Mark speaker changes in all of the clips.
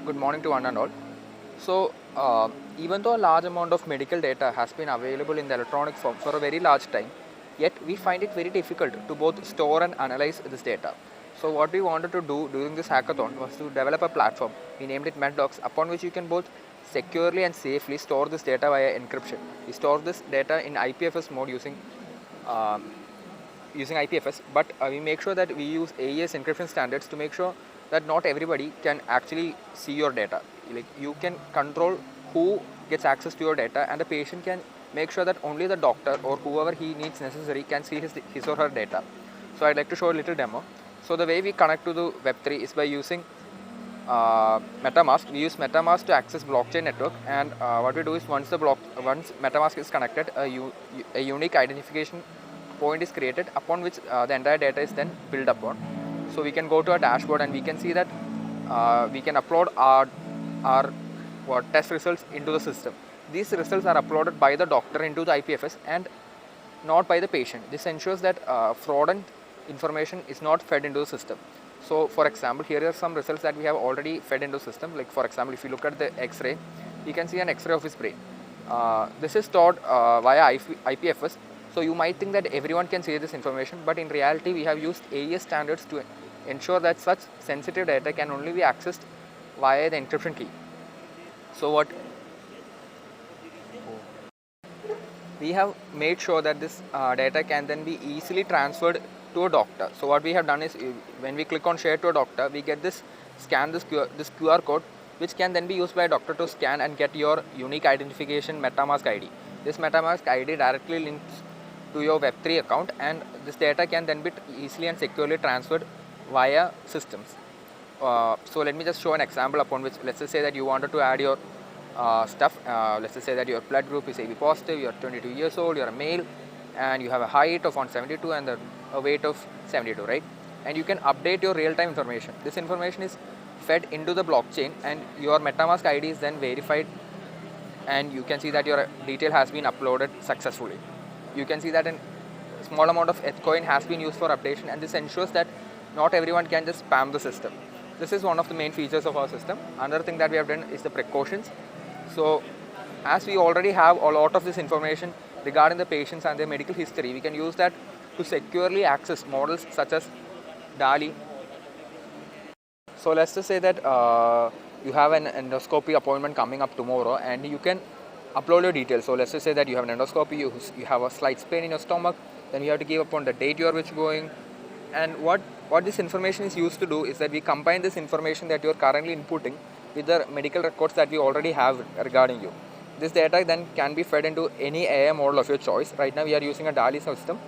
Speaker 1: Good morning to one and all. So, even though a large amount of medical data has been available in the electronic form for a very large time, yet we find it very difficult to both store and analyze this data. So, what we wanted to do during this hackathon was to develop a platform. We named it Medidocs, upon which you can both securely and safely store this data via encryption. We store this data in IPFS mode um, using IPFS, but we make sure that we use AES encryption standards to make sure that not everybody can actually see your data. Like, you can control who gets access to your data, and the patient can make sure that only the doctor or whoever he needs necessary can see his or her data. So I'd like to show a little demo. So the way we connect to the Web3 is by using MetaMask. We use MetaMask to access blockchain network, and what we do is once MetaMask is connected, a unique identification point is created upon which the entire data is then built upon. So we can go to a dashboard and we can see that we can upload our test results into the system. These results are uploaded by the doctor into the IPFS and not by the patient. This ensures that fraudulent information is not fed into the system. So for example, here are some results that we have already fed into the system. Like for example, if you look at the X-ray, you can see an X-ray of his brain. This is stored via IPFS. So you might think that everyone can see this information, but in reality we have used AES standards to ensure that such sensitive data can only be accessed via the encryption key. So what we have made sure that this data can then be easily transferred to a doctor. So what we have done is, when we click on share to a doctor, we get this QR code, which can then be used by a doctor to scan and get your unique identification MetaMask ID. This MetaMask ID directly links to your Web3 account, and this data can then be easily and securely transferred via systems. So let me just show an example upon which, let's just say that you wanted to add your stuff. Let's just say that your blood group is AB positive, you're 22 years old, you're a male, and you have a height of 172 and a weight of 72, right? And you can update your real-time information. This information is fed into the blockchain, and your MetaMask ID is then verified, and you can see that your detail has been uploaded successfully. You can see that a small amount of Ethcoin has been used for updation, and this ensures that not everyone can just spam the system. This is one of the main features of our system. Another thing that we have done is the precautions. So as we already have a lot of this information regarding the patients and their medical history, we can use that to securely access models such as DALI. So let's just say that you have an endoscopy appointment coming up tomorrow, and you can upload your details. So let's just say that you have an endoscopy, you have a slight pain in your stomach, then you have to give upon the date you are which going. And what this information is used to do is that we combine this information that you are currently inputting with the medical records that we already have regarding you. This data then can be fed into any AI model of your choice. Right now we are using a DALI system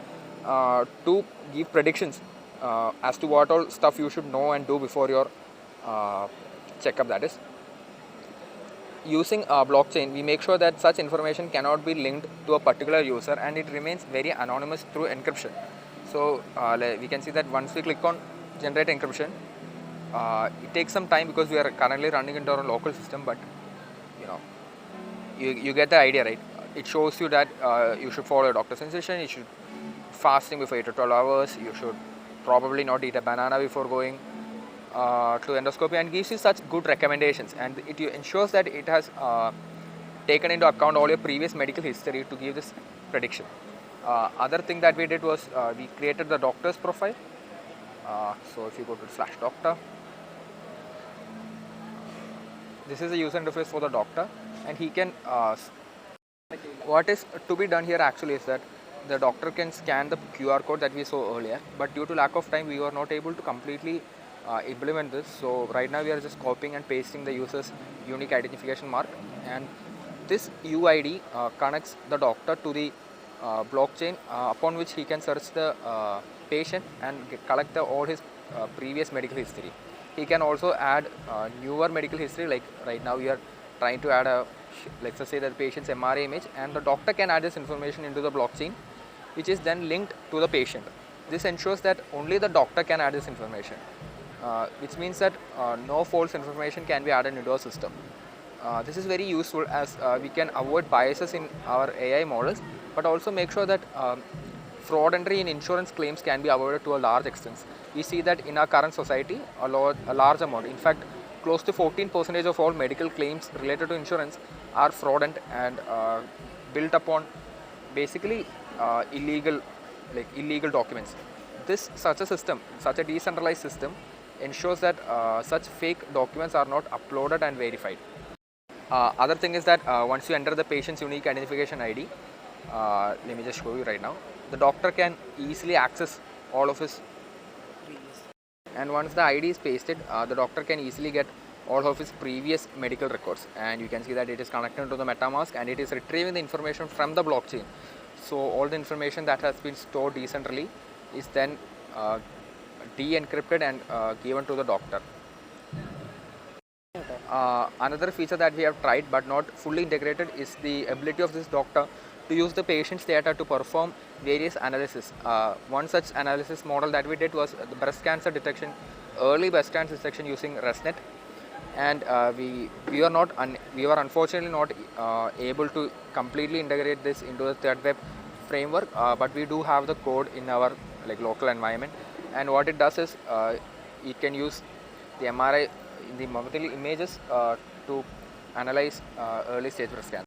Speaker 1: to give predictions as to what all stuff you should know and do before your checkup, that is. Using blockchain, we make sure that such information cannot be linked to a particular user, and it remains very anonymous through encryption. So we can see that once we click on generate encryption, it takes some time because we are currently running into our local system, but you get the idea, right? It shows you that you should follow a doctor's suggestion, you should fasting before 8 to 12 hours, you should probably not eat a banana before going to endoscopy, and gives you such good recommendations, and it ensures that it has taken into account all your previous medical history to give this prediction. Other thing that we did was we created the doctor's profile. So if you go to /doctor, this is the user interface for the doctor, and he can what is to be done here actually is that the doctor can scan the QR code that we saw earlier, but due to lack of time we were not able to completely implement this. So right now we are just copying and pasting the user's unique identification mark, and this UID connects the doctor to the blockchain upon which he can search the patient and collect all his previous medical history. He can also add newer medical history, like right now we are trying to add let's just say that the patient's MRI image, and the doctor can add this information into the blockchain, which is then linked to the patient. This ensures that only the doctor can add this information, which means that no false information can be added into our system. This is very useful as we can avoid biases in our AI models, but also make sure that fraud entry in insurance claims can be avoided to a large extent. We see that in our current society, a large amount, in fact, close to 14% of all medical claims related to insurance are fraudulent and built upon basically illegal documents. Such a system, such a decentralized system, ensures that such fake documents are not uploaded and verified. Other thing is that once you enter the patient's unique identification ID, let me just show you right now. The doctor can easily access all of his, and once the ID is pasted, the doctor can easily get all of his previous medical records, and you can see that it is connected to the MetaMask and it is retrieving the information from the blockchain. So all the information that has been stored decentrally is then de-encrypted and given to the doctor. Another feature that we have tried but not fully integrated is the ability of this doctor to use the patient's data to perform various analysis. One such analysis model that we did was the breast cancer detection, early breast cancer detection using ResNet, and we were unfortunately not able to completely integrate this into the third web framework, but we do have the code in our local environment, and what it does is it can use the MRI, the monthly images to analyze early stage breast cancer.